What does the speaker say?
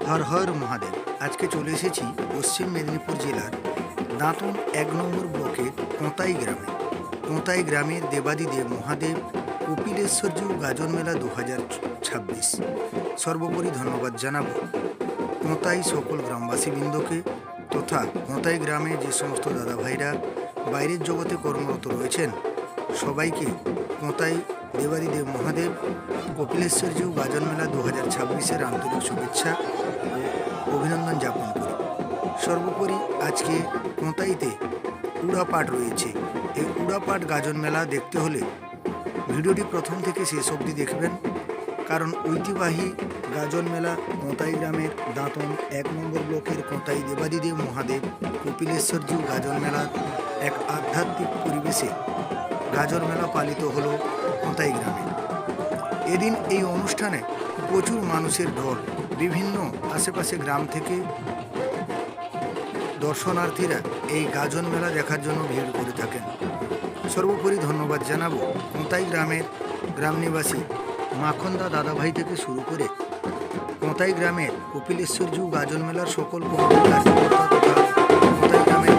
হর হর মহাদেব। আজকে চলে এসেছি পশ্চিম মেদিনীপুর জেলার দাঁতন 1 নম্বর ব্লকের কোঁতাই গ্রামে। কোঁতাই গ্রামের দেবাদিদেব মহাদেব কপিলেশ্বরজিউ গাজন মেলা 2026। সর্বোপরি ধন্যবাদ জানাবো কোঁতাই সকল গ্রামবাসীবৃন্দকে তথা কোঁতাই গ্রামে যে সমস্ত দাদা ভাইরা বাইরের জগতে কর্মরত রয়েছেন সবাইকে কোঁতাই দেবাদিদেব মহাদেব কপিলেশ্বরজিউ গাজন মেলা 2026-এর আন্তরিক শুভেচ্ছা ও অভিনন্দন জ্ঞাপন করি। সর্বোপরি আজকে কোঁতাইতে উড়াপাট রয়েছে। এই উড়াপাট গাজন মেলা দেখতে হলে ভিডিওটি প্রথম থেকে শেষ অবধি দেখবেন, কারণ ঐতিহ্যবাহী গাজন মেলা কোঁতাই গ্রামের দাঁতন 1 নম্বর ব্লকের কোঁতাই দেবাদিদেব মহাদেব কপিলেশ্বরজিউ গাজন মেলার এক আধ্যাত্মিক পরিবেশে গাজন মেলা পালিত হলো কোঁতাই গ্রামে। এদিন এই অনুষ্ঠানে প্রচুর মানুষের ঢল। বিভিন্ন আশেপাশে গ্রাম থেকে দর্শনার্থীরা এই গাজন মেলা দেখার জন্য ভিড় করে থাকেন। সর্বোপরি ধন্যবাদ জানাবো কোঁতাই গ্রামের গ্রাম নিবাসী মাখনদা দাদাভাই থেকে শুরু করে কোঁতাই গ্রামের কপিলেশ্বরজিউ গাজন মেলার সকল কমিটির কার্যকর্তা তথা কোঁতাই গ্রামের